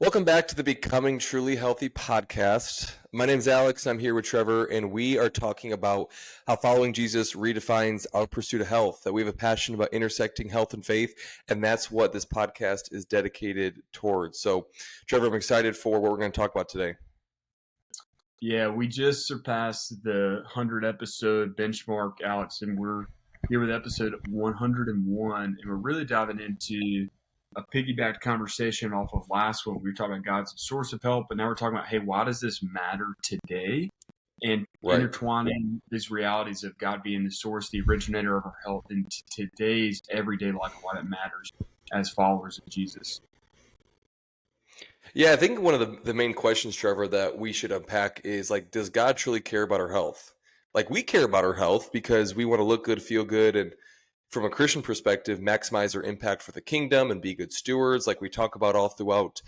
Welcome back to the Becoming Truly Healthy podcast. My name is Alex. I'm here with Trevor, and we are talking about how following Jesus redefines our pursuit of health, that we have a passion about intersecting health and faith, and that's what this podcast is dedicated towards. So, Trevor, I'm excited for what we're going to talk about today. Yeah, we just surpassed the 100 episode benchmark, Alex, and we're here with episode 101, and we're really diving into a piggybacked conversation off of last one. We were talking about God's source of help, but now we're talking about, hey, why does this matter today? And intertwining these realities of God being the source, the originator of our health, into today's everyday life, why that matters as followers of Jesus. Yeah, I think one of the main questions, Trevor, that we should unpack is does God truly care about our health? We care about our health because we want to look good, feel good, and from a Christian perspective, maximize our impact for the kingdom and be good stewards, like we talk about all throughout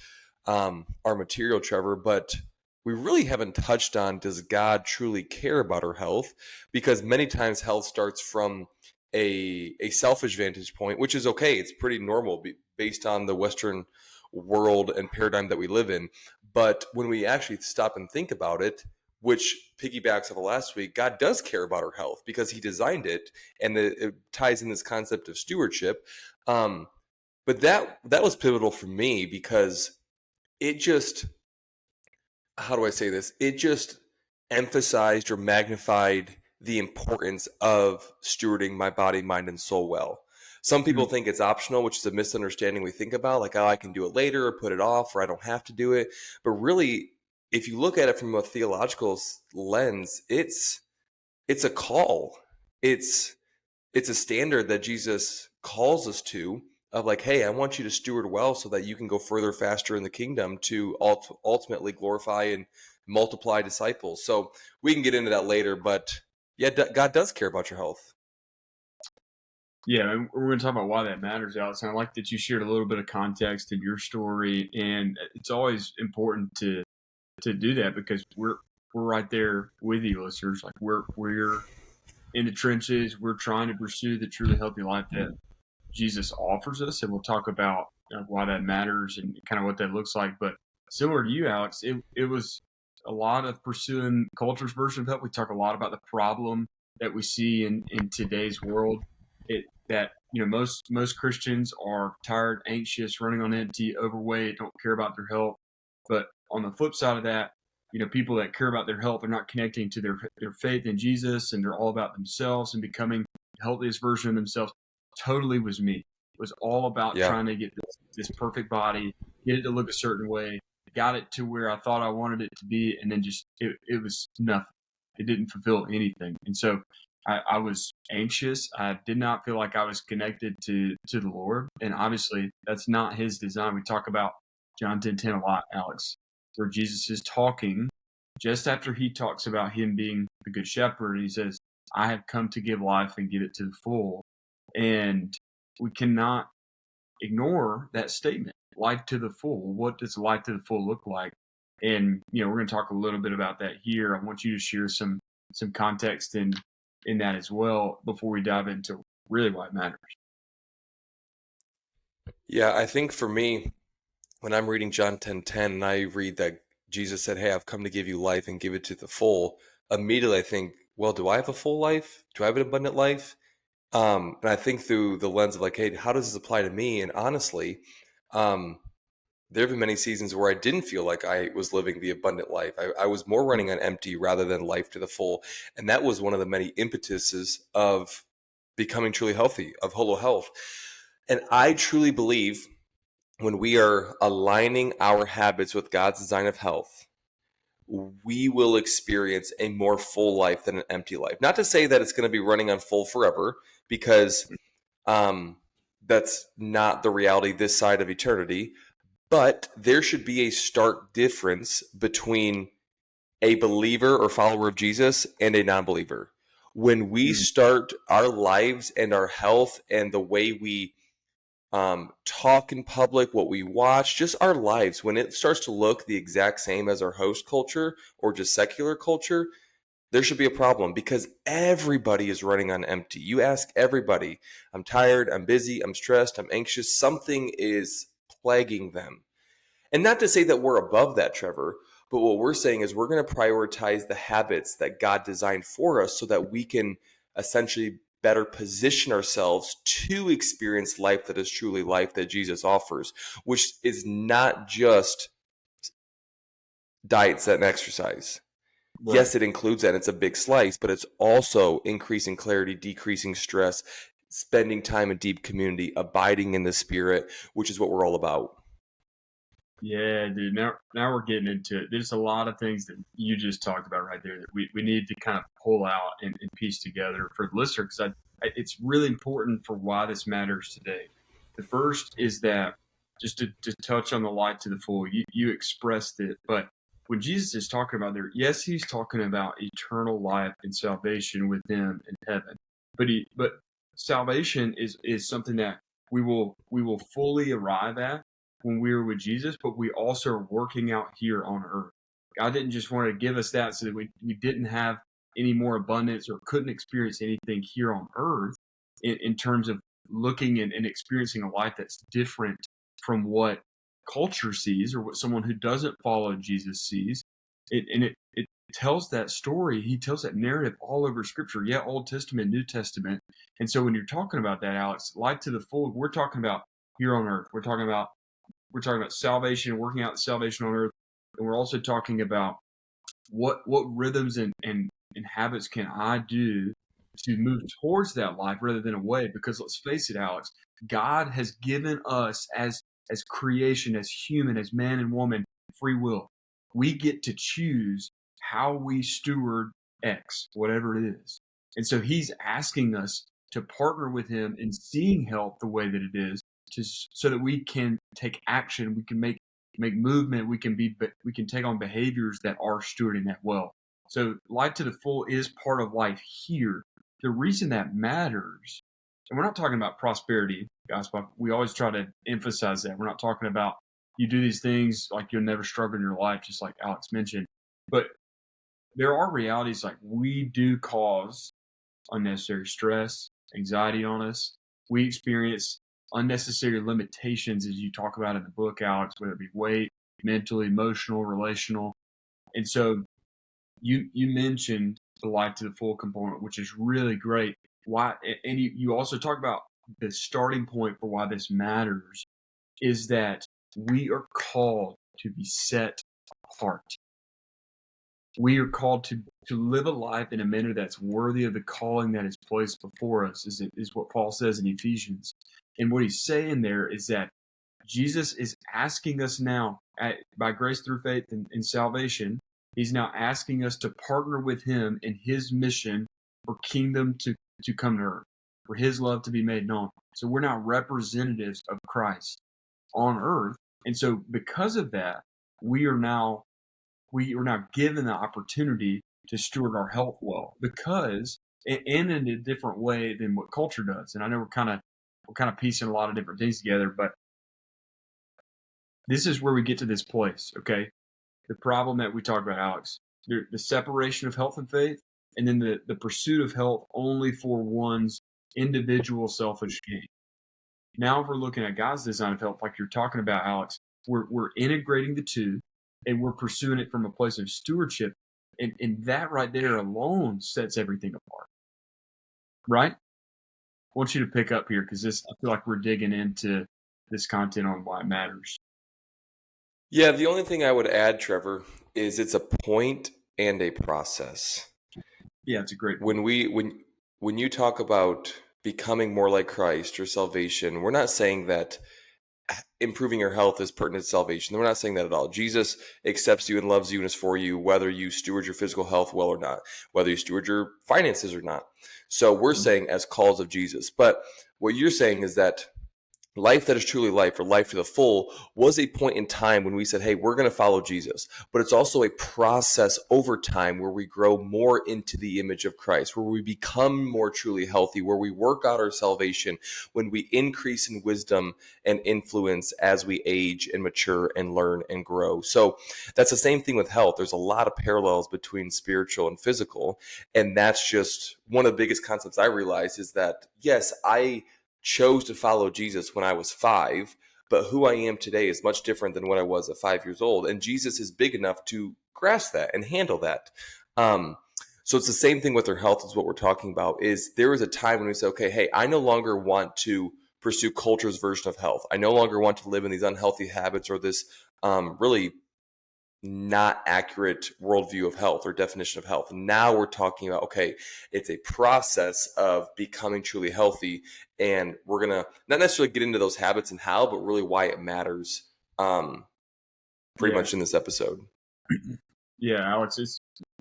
our material, Trevor. But we really haven't touched on, does God truly care about our health? Because many times health starts from a selfish vantage point, which is okay. It's pretty normal based on the Western world and paradigm that we live in. But when we actually stop and think about it, which piggybacks off of last week, God does care about our health because he designed it, and it ties in this concept of stewardship. But that was pivotal for me because it just, how do I say this? It just emphasized or magnified the importance of stewarding my body, mind, and soul well. Some people think it's optional, which is a misunderstanding we think about, like, oh, I can do it later or put it off, or I don't have to do it. But really, if you look at it from a theological lens, it's a call. It's a standard that Jesus calls us to, of like, hey, I want you to steward well so that you can go further, faster in the kingdom to ultimately glorify and multiply disciples. So we can get into that later, but yeah, God does care about your health. Yeah, and we're going to talk about why that matters, Alex. And I like that you shared a little bit of context in your story, and it's always important to do that because we're right there with you, listeners. Like we're in the trenches. We're trying to pursue the truly healthy life that Jesus offers us, and we'll talk about why that matters and kind of what that looks like. But similar to you, Alex, it was a lot of pursuing culture's version of health. We talk a lot about the problem that we see in today's world. That most Christians are tired, anxious, running on empty, overweight, don't care about their health. But on the flip side of that, people that care about their health are not connecting to their faith in Jesus, and they're all about themselves and becoming the healthiest version of themselves. Totally was me. It was all about trying to get this perfect body, get it to look a certain way, got it to where I thought I wanted it to be, and then just it was nothing. It didn't fulfill anything. And so I was anxious. I did not feel like I was connected to the Lord. And obviously, that's not his design. We talk about John 10:10 a lot, Alex, where Jesus is talking just after he talks about him being the good shepherd. He says, I have come to give life and give it to the full. And we cannot ignore that statement, life to the full. What does life to the full look like? And, we're going to talk a little bit about that here. I want you to share some context in that as well before we dive into really why it matters. Yeah, I think for me, when I'm reading John 10:10 and I read that Jesus said, hey, I've come to give you life and give it to the full, immediately I think, well, do I have a full life? Do I have an abundant life? And I think through the lens of like, hey, how does this apply to me? And honestly, there have been many seasons where I didn't feel like I was living the abundant life. I was more running on empty rather than life to the full. And that was one of the many impetuses of becoming truly healthy, of Holo Health. And I truly believe when we are aligning our habits with God's design of health, we will experience a more full life than an empty life. Not to say that it's going to be running on full forever, because that's not the reality this side of eternity. But there should be a stark difference between a believer or follower of Jesus and a non-believer. When we start our lives and our health and the way we talk in public, what we watch, just our lives, when it starts to look the exact same as our host culture or just secular culture, there should be a problem, because everybody is running on empty. You ask everybody, I'm tired, I'm busy, I'm stressed, I'm anxious. Something is plaguing them. And not to say that we're above that, Trevor, but what we're saying is we're going to prioritize the habits that God designed for us so that we can essentially better position ourselves to experience life that is truly life that Jesus offers, which is not just diet, set, and exercise. Right. Yes, it includes that. It's a big slice, but it's also increasing clarity, decreasing stress, spending time in deep community, abiding in the Spirit, which is what we're all about. Yeah, dude. Now we're getting into it. There's a lot of things that you just talked about right there that we need to kind of pull out and piece together for the listener, because it's really important for why this matters today. The first is that, just to touch on the light to the full, you expressed it, but when Jesus is talking about there, yes, he's talking about eternal life and salvation with him in heaven. But salvation is something that we will fully arrive at when we were with Jesus, but we also are working out here on earth. God didn't just want to give us that so that we didn't have any more abundance or couldn't experience anything here on earth in terms of looking and experiencing a life that's different from what culture sees or what someone who doesn't follow Jesus sees. It tells that story. He tells that narrative all over Scripture, yeah, Old Testament, New Testament. And so when you're talking about that, Alex, life to the full, we're talking about here on earth. We're talking about salvation, working out salvation on earth, and we're also talking about what rhythms and habits can I do to move towards that life rather than away. Because let's face it, Alex, God has given us as creation, as human, as man and woman, free will. We get to choose how we steward X, whatever it is. And so he's asking us to partner with him in seeing health the way that it is, so that we can take action, we can make movement, we can take on behaviors that are stewarding that well. So life to the full is part of life here. The reason that matters, and we're not talking about prosperity, guys, but we always try to emphasize that. We're not talking about you do these things like you'll never struggle in your life, just like Alex mentioned. But there are realities like we do cause unnecessary stress, anxiety on us. We experience unnecessary limitations, as you talk about in the book, Alex, whether it be weight, mental, emotional, relational. And so you mentioned the life to the full component, which is really great. Why? And you also talk about the starting point for why this matters is that we are called to be set apart. We are called to live a life in a manner that's worthy of the calling that is placed before us, is what Paul says in Ephesians. And what he's saying there is that Jesus is asking us now, by grace through faith in salvation, he's now asking us to partner with him in his mission for kingdom to come to earth, for his love to be made known. So we're now representatives of Christ on earth. And so because of that, we are now given the opportunity to steward our health well, because and in a different way than what culture does. And I know we're kind of piecing a lot of different things together, but this is where we get to this place. Okay, the problem that we talked about, Alex, the separation of health and faith, and then the pursuit of health only for one's individual selfish gain. Now, if we're looking at God's design of health, like you're talking about, Alex, we're integrating the two, and we're pursuing it from a place of stewardship. And that right there alone sets everything apart. Right? I want you to pick up here, because I feel like we're digging into this content on why it matters. Yeah, the only thing I would add, Trevor, is it's a point and a process. Yeah, it's a great point. When you talk about becoming more like Christ or salvation, we're not saying that improving your health is pertinent to salvation. We're not saying that at all. Jesus accepts you and loves you and is for you, whether you steward your physical health well or not, whether you steward your finances or not. So we're saying as calls of Jesus. But what you're saying is that life that is truly life, or life to the full, was a point in time when we said, hey, we're going to follow Jesus. But it's also a process over time where we grow more into the image of Christ, where we become more truly healthy, where we work out our salvation, when we increase in wisdom and influence as we age and mature and learn and grow. So that's the same thing with health. There's a lot of parallels between spiritual and physical. And that's just one of the biggest concepts I realized is that, yes, I chose to follow Jesus when I was 5, but who I am today is much different than what I was at 5 years old. And Jesus is big enough to grasp that and handle that. Um, so it's the same thing with our health is what we're talking about. Is there was a time when we say, okay, hey, I no longer want to pursue culture's version of health. I no longer want to live in these unhealthy habits or this really not accurate worldview of health or definition of health. Now we're talking about, okay, it's a process of becoming truly healthy. And we're going to not necessarily get into those habits and how, but really why it matters pretty Yeah. much in this episode. Yeah, Alex,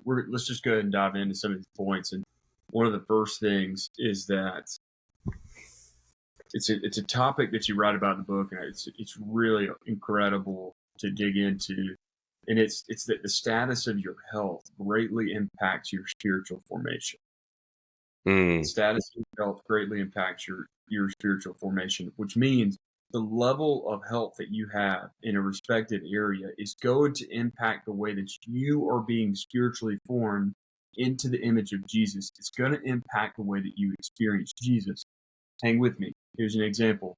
let's just go ahead and dive into some of these points. And one of the first things is that it's a topic that you write about in the book, and it's really incredible to dig into. And it's that the status of your health greatly impacts your spiritual formation. The status of your health greatly impacts your spiritual formation, which means the level of health that you have in a respective area is going to impact the way that you are being spiritually formed into the image of Jesus. It's going to impact the way that you experience Jesus. Hang with me. Here's an example.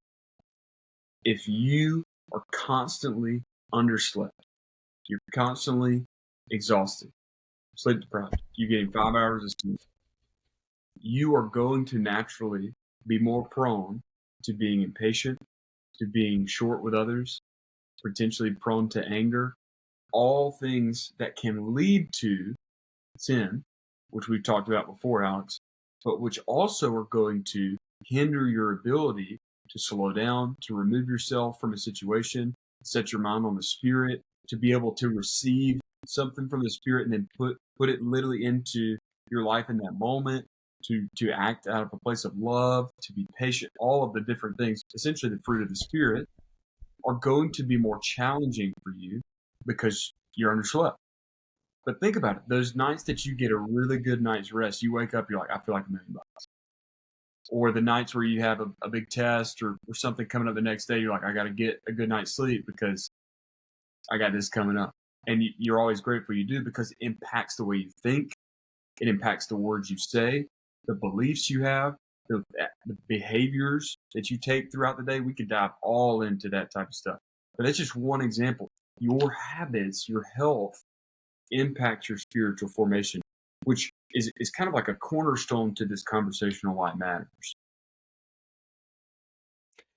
If you are constantly underslept, you're constantly exhausted, sleep deprived, you're getting 5 hours of sleep, you are going to naturally be more prone to being impatient, to being short with others, potentially prone to anger, all things that can lead to sin, which we've talked about before, Alex, but which also are going to hinder your ability to slow down, to remove yourself from a situation, set your mind on the Spirit, to be able to receive something from the Spirit and then put it literally into your life in that moment, to act out of a place of love, to be patient, all of the different things, essentially the fruit of the Spirit, are going to be more challenging for you because you're underslept. But think about it. Those nights that you get a really good night's rest, you wake up, you're like, I feel like $1 million. Or the nights where you have a big test or something coming up the next day, you're like, I got to get a good night's sleep because I got this coming up. And you're always grateful you do because it impacts the way you think. It impacts the words you say, the beliefs you have, the behaviors that you take throughout the day. We could dive all into that type of stuff. But that's just one example. Your habits, your health impact your spiritual formation, which is kind of like a cornerstone to this conversation on why it matters.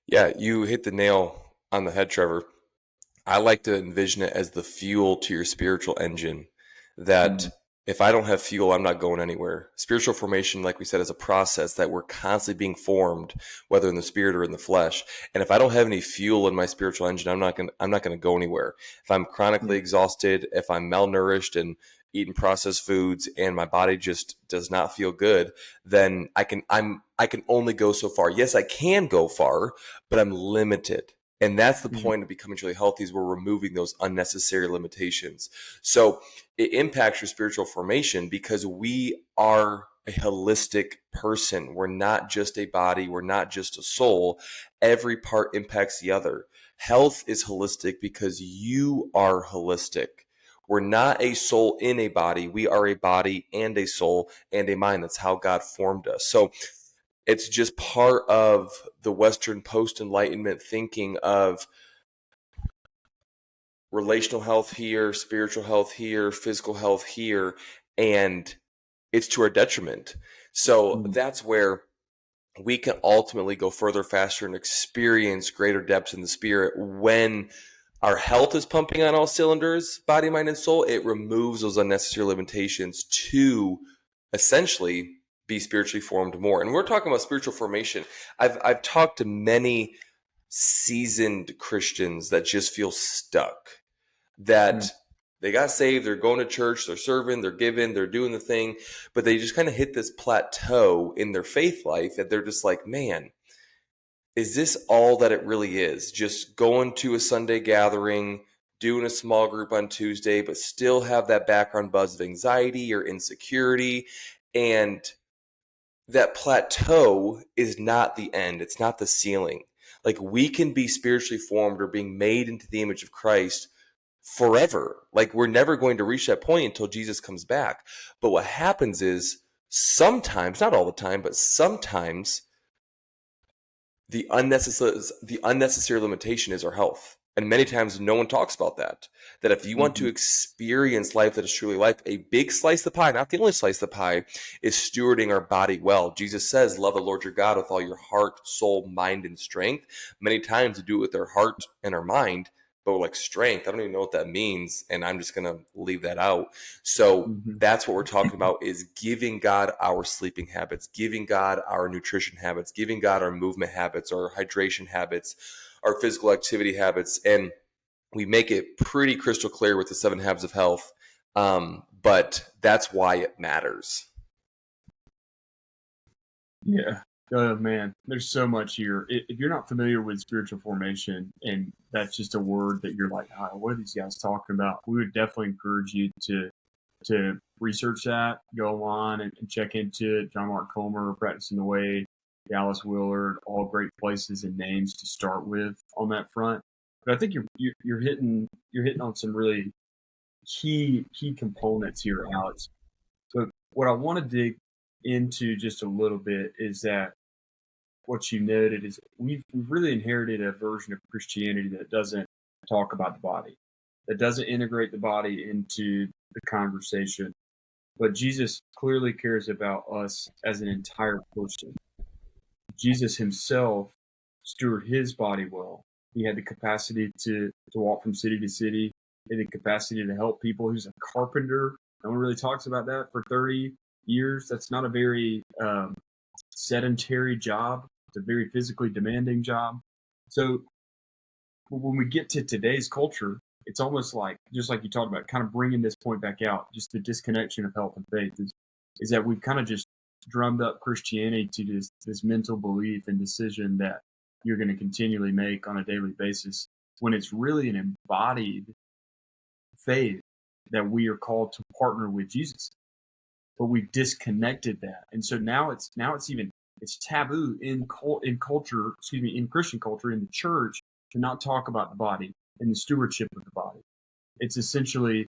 Yeah, you hit the nail on the head, Trevor. I like to envision it as the fuel to your spiritual engine that if I don't have fuel, I'm not going anywhere. Spiritual formation, like we said, is a process that we're constantly being formed, whether in the spirit or in the flesh. And if I don't have any fuel in my spiritual engine, I'm not going to go anywhere. If I'm chronically exhausted, if I'm malnourished and eating processed foods and my body just does not feel good, then I can only go so far. Yes, I can go far, but I'm limited. And that's the point of becoming truly healthy is we're removing those unnecessary limitations. So it impacts your spiritual formation because we are a holistic person. We're not just a body. We're not just a soul. Every part impacts the other. Health is holistic because you are holistic. We're not a soul in a body. We are a body and a soul and a mind. That's how God formed us. So it's just part of the Western post-Enlightenment thinking of relational health here, spiritual health here, physical health here, and it's to our detriment. So that's where we can ultimately go further, faster, and experience greater depths in the spirit when our health is pumping on all cylinders, body, mind, and soul. It removes those unnecessary limitations to essentially be spiritually formed more. And we're talking about spiritual formation. I've talked to many seasoned Christians that just feel stuck, that they got saved, they're going to church, they're serving, they're giving, they're doing the thing, but they just kind of hit this plateau in their faith life that they're just like, man, is this all that it really is? Just going to a Sunday gathering, doing a small group on Tuesday, but still have that background buzz of anxiety or insecurity. And that plateau is not the end. It's not the ceiling. Like we can be spiritually formed or being made into the image of Christ forever. Like we're never going to reach that point until Jesus comes back. But what happens is sometimes, not all the time, but sometimes the unnecessary limitation is our health. And many times no one talks about that. That if you want to Mm-hmm. experience life that is truly life, a big slice of the pie, not the only slice of the pie, is stewarding our body well. Jesus says, love the Lord your God with all your heart, soul, mind, and strength. Many times we do it with our heart and our mind, but we're like, strength, I don't even know what that means. And I'm just gonna leave that out. So Mm-hmm. that's what we're talking about, is giving God our sleeping habits, giving God our nutrition habits, giving God our movement habits, our hydration habits, our physical activity habits. And we make it pretty crystal clear with the 7 habits of health. But that's why it matters. Yeah. Oh man, there's so much here. If you're not familiar with spiritual formation, and that's just a word that you're like, oh, what are these guys talking about? We would definitely encourage you to research that, go on and check into it. John Mark Comer, Practicing the Way, Dallas Willard, all great places and names to start with on that front. But I think you're hitting on some really key components here, Alex. But what I want to dig into just a little bit is that what you noted is we've really inherited a version of Christianity that doesn't talk about the body, that doesn't integrate the body into the conversation. But Jesus clearly cares about us as an entire person. Jesus himself stewarded his body well. He had the capacity to walk from city to city. He had the capacity to help people. He was a carpenter. No one really talks about that for 30 years. That's not a very sedentary job. It's a very physically demanding job. So when we get to today's culture, it's almost like, just like you talked about, kind of bringing this point back out, just the disconnection of health and faith is that we've kind of just drummed up Christianity to this mental belief and decision that you're going to continually make on a daily basis, when it's really an embodied faith that we are called to partner with Jesus. But we've disconnected that, and so it's taboo in culture, excuse me, in Christian culture, in the church, to not talk about the body and the stewardship of the body. It's essentially,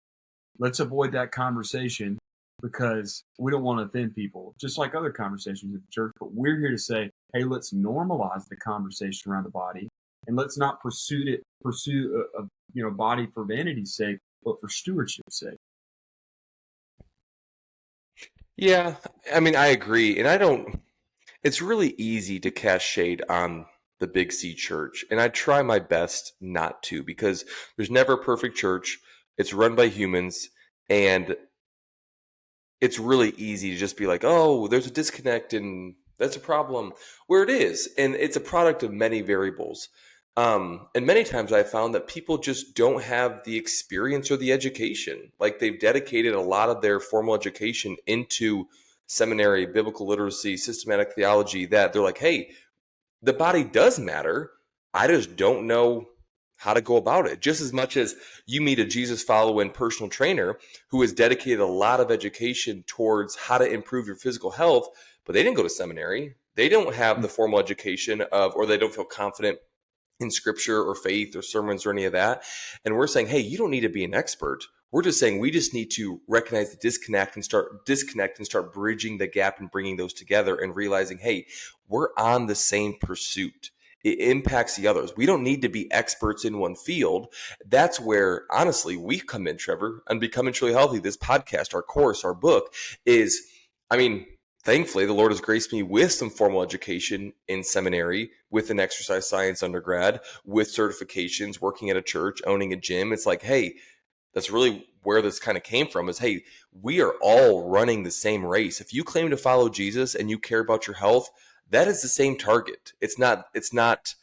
let's avoid that conversation because we don't want to offend people, just like other conversations at the church. But we're here to say, hey, let's normalize the conversation around the body, and let's not pursue a body for vanity's sake, but for stewardship's sake. Yeah, I mean, I agree. And I don't, it's really easy to cast shade on the Big C church. And I try my best not to, because there's never a perfect church. It's run by humans. And it's really easy to just be like, oh, there's a disconnect and that's a problem, where it is. And it's a product of many variables. And many times I found that people just don't have the experience or the education. Like, they've dedicated a lot of their formal education into seminary, biblical literacy, systematic theology, that they're like, hey, the body does matter. I just don't know how to go about it. Just as much as you meet a Jesus following personal trainer who has dedicated a lot of education towards how to improve your physical health, but they didn't go to seminary. They don't have the formal education of, or they don't feel confident in scripture or faith or sermons or any of that. And we're saying, hey, you don't need to be an expert. We're just saying we just need to recognize the disconnect and start bridging the gap and bringing those together and realizing, hey, we're on the same pursuit. It impacts the others. We don't need to be experts in one field. That's where, honestly, we come in, Trevor, and Becoming Truly Healthy. This podcast, our course, our book is, I mean, thankfully, the Lord has graced me with some formal education in seminary, with an exercise science undergrad, with certifications, working at a church, owning a gym. It's like, hey, that's really where this kind of came from, is, hey, we are all running the same race. If you claim to follow Jesus and you care about your health, that is the same target. It's not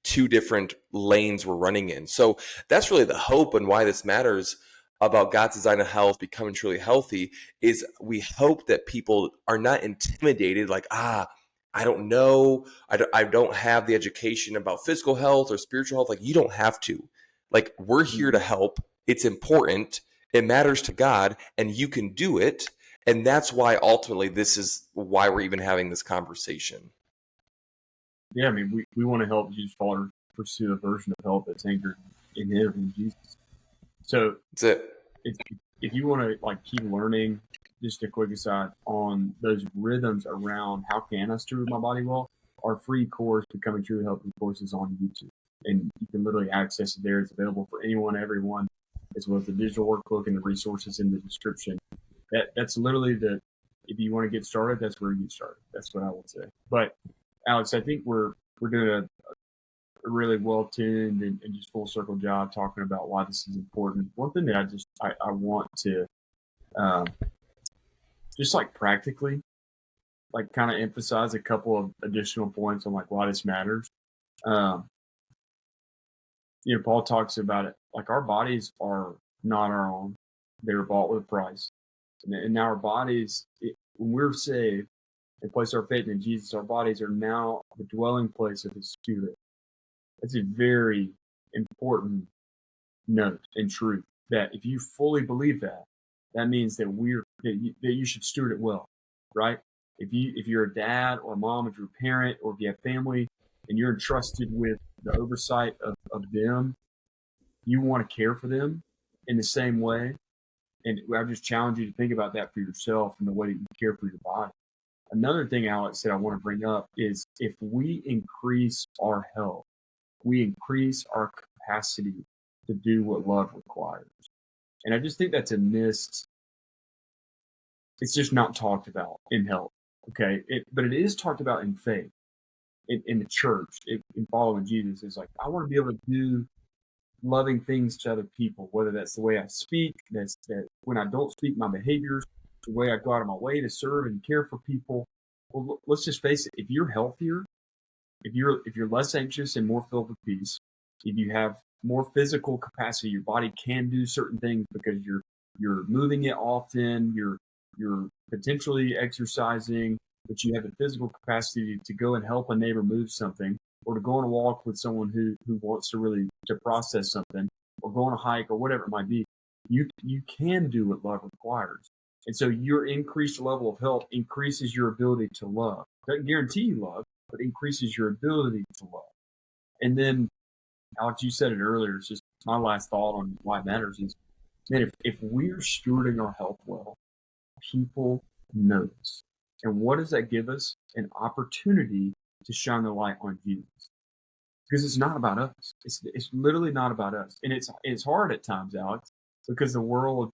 two different lanes we're running in. So that's really the hope, and why this matters about God's design of health, becoming truly healthy, is we hope that people are not intimidated, like, I don't know, I don't have the education about physical health or spiritual health. Like, you don't have to. Like, we're here to help. It's important. It matters to God, and you can do it. And that's why ultimately this is why we're even having this conversation. Yeah, I mean, we want to help Jesus Father pursue a version of health that's anchored in Him, in Jesus. So That's it. if if you want to like keep learning, just a quick aside on those rhythms around how can I steward my body well, our free course, Becoming Truly Healthy course, is on YouTube. And you can literally access it there. It's available for anyone, everyone, as well as the digital workbook and the resources in the description. That's literally if you want to get started, that's where you get started. That's what I would say. But Alex, I think we're doing a really well tuned and just full circle job talking about why this is important. One thing that I want to just like practically like kind of emphasize a couple of additional points on like why this matters. Paul talks about it like our bodies are not our own; they were bought with a price, and now our bodies, when we're saved and place our faith in Jesus, our bodies are now the dwelling place of His Spirit. That's a very important note and truth. That if you fully believe that, that means that you should steward it well, right? If you're a dad or a mom, if you're a parent, or if you have family, and you're entrusted with the oversight of them, you want to care for them in the same way. And I just challenge you to think about that for yourself and the way that you care for your body. Another thing, Alex, that I want to bring up is if we increase our health, we increase our capacity to do what love requires. And I just think that's a missed. It's just not talked about in health, okay? But it is talked about in faith, in the church, in following Jesus. It's like, I want to be able to do loving things to other people, whether that's the way I speak, that when I don't speak, my behaviors, the way I go out of my way to serve and care for people. Well, let's just face it. If you're healthier, if you're less anxious and more filled with peace, if you have more physical capacity, your body can do certain things because you're moving it often, you're potentially exercising, but you have the physical capacity to go and help a neighbor move something, or to go on a walk with someone who wants to really to process something, or go on a hike, or whatever it might be. You can do what love requires. And so your increased level of health increases your ability to love. Doesn't guarantee you love, but increases your ability to love. And then, Alex, you said it earlier. It's just my last thought on why it matters is, man, if we're stewarding our health well, people notice. And what does that give us? An opportunity to shine the light on Jesus. Because it's not about us. It's literally not about us. And it's hard at times, Alex, because the world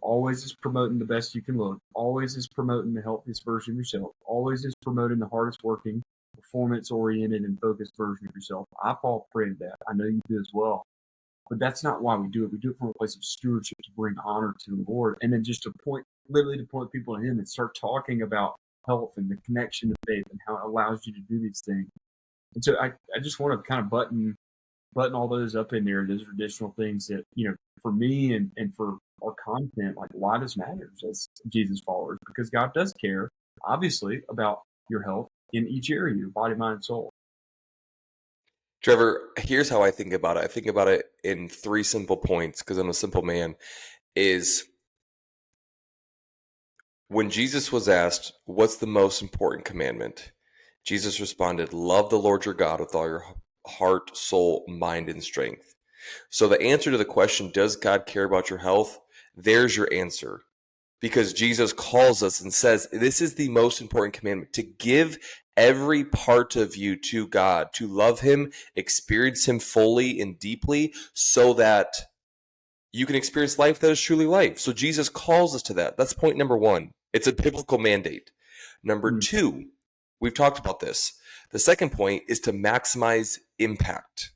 always is promoting the best you can look, always is promoting the healthiest version of yourself, always is promoting the hardest working, performance-oriented, and focused version of yourself. I fall prey to that. I know you do as well. But that's not why we do it. We do it from a place of stewardship to bring honor to the Lord. And then just to point people to Him and start talking about health and the connection to faith and how it allows you to do these things. And so I just want to kind of button all those up in there. Those are additional things that, for me and for our content, like why this matters as Jesus followers, because God does care, obviously, about your health in each area, your body, mind, and soul. Trevor, here's how I think about it. I think about it in 3 simple points because I'm a simple man. Is when Jesus was asked, what's the most important commandment? Jesus responded, love the Lord your God with all your heart, soul, mind, and strength. So the answer to the question, does God care about your health? There's your answer. Because Jesus calls us and says, this is the most important commandment, to give every part of you to God, to love Him, experience Him fully and deeply, so that you can experience life that is truly life. So Jesus calls us to that. That's point number 1. It's a biblical mandate. Number 2, we've talked about this. The second point is to maximize impact.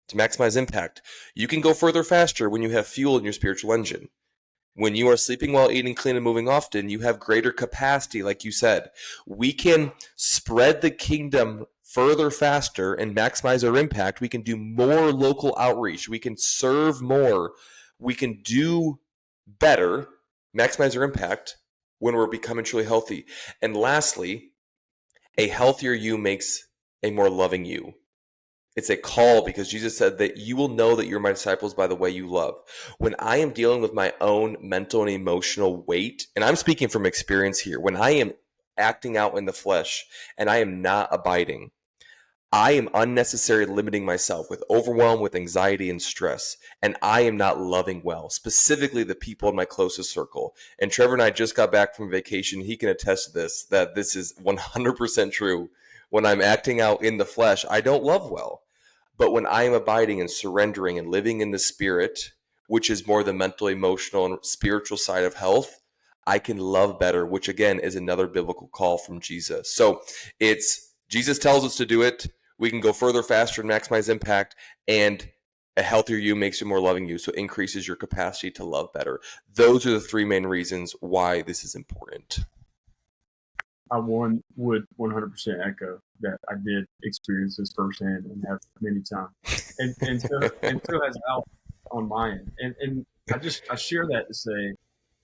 To maximize impact, you can go further faster when you have fuel in your spiritual engine. When you are sleeping well, eating clean, and moving often, you have greater capacity, like you said. We can spread the kingdom further faster and maximize our impact. We can do more local outreach. We can serve more. We can do better, maximize our impact when we're becoming truly healthy. And lastly, a healthier you makes a more loving you. It's a call because Jesus said that you will know that you're my disciples by the way you love. When I am dealing with my own mental and emotional weight, and I'm speaking from experience here, when I am acting out in the flesh and I am not abiding, I am unnecessarily limiting myself with overwhelm, with anxiety and stress, and I am not loving well, specifically the people in my closest circle. And Trevor and I just got back from vacation. He can attest to this, that this is 100% true. When I'm acting out in the flesh, I don't love well. But when I am abiding and surrendering and living in the spirit, which is more the mental, emotional, and spiritual side of health, I can love better, which again is another biblical call from Jesus. So it's Jesus tells us to do it. We can go further, faster, and maximize impact. And a healthier you makes you more loving you. So it increases your capacity to love better. Those are the three main reasons why this is important. I would 100% echo that. I did experience this firsthand and have many times, and so has Al on my end. And I share that to say,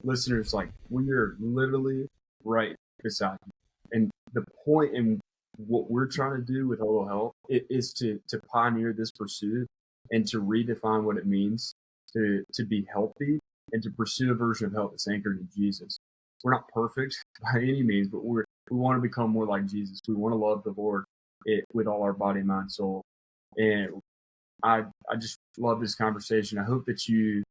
listeners, like, we are literally right beside you. And the point in what we're trying to do with Holo Health is to pioneer this pursuit and to redefine what it means to be healthy and to pursue a version of health that's anchored in Jesus. We're not perfect by any means, but we want to become more like Jesus. We want to love the Lord with all our body, mind, soul. And I just love this conversation. I hope that you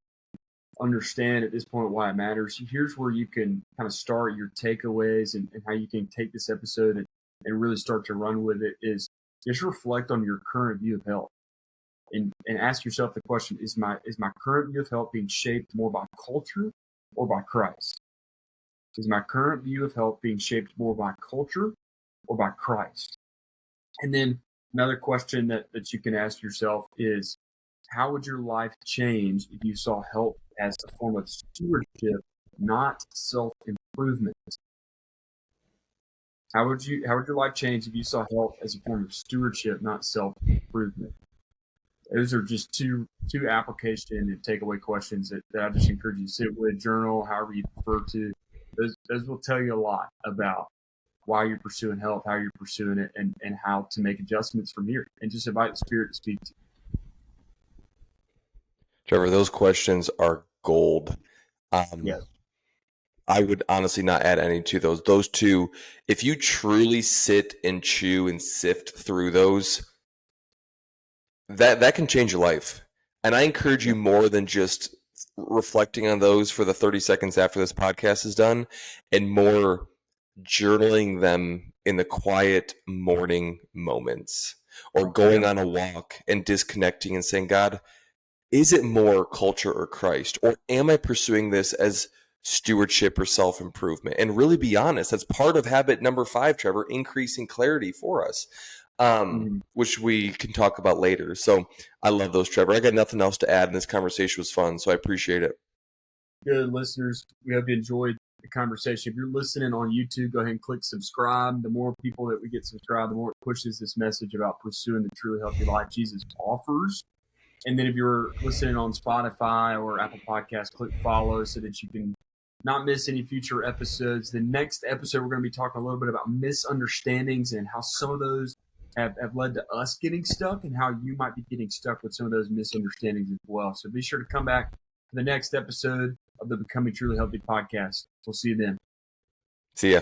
understand at this point why it matters. Here's where you can kind of start your takeaways and how you can take this episode and really start to run with it is just reflect on your current view of health and ask yourself the question, is my current view of health being shaped more by culture or by Christ? Is my current view of health being shaped more by culture or by Christ? And then another question that you can ask yourself is, how would your life change if you saw health as a form of stewardship, not self-improvement? How would your life change if you saw health as a form of stewardship, not self-improvement? Those are just two application and takeaway questions that I just encourage you to sit with, journal, however you prefer to. Those will tell you a lot about why you're pursuing health, how you're pursuing it, and how to make adjustments from here. And just invite the Spirit to speak to you. Trevor, those questions are gold. Yes. I would honestly not add any to those. Those two, if you truly sit and chew and sift through those, that can change your life. And I encourage you more than just reflecting on those for the 30 seconds after this podcast is done, and more journaling them in the quiet morning moments, or going on a walk and disconnecting and saying, God, is it more culture or Christ? Or am I pursuing this as stewardship or self-improvement? And really be honest. That's part of habit number 5, Trevor, increasing clarity for us, which we can talk about later. So I love those, Trevor. I got nothing else to add, and this conversation was fun, so I appreciate it. Good, listeners. We hope you enjoyed the conversation. If you're listening on YouTube, go ahead and click subscribe. The more people that we get subscribed, the more it pushes this message about pursuing the truly healthy life Jesus offers. And then if you're listening on Spotify or Apple Podcasts, click follow so that you can not miss any future episodes. The next episode, we're going to be talking a little bit about misunderstandings and how some of those have led to us getting stuck, and how you might be getting stuck with some of those misunderstandings as well. So be sure to come back for the next episode of the Becoming Truly Healthy podcast. We'll see you then. See ya.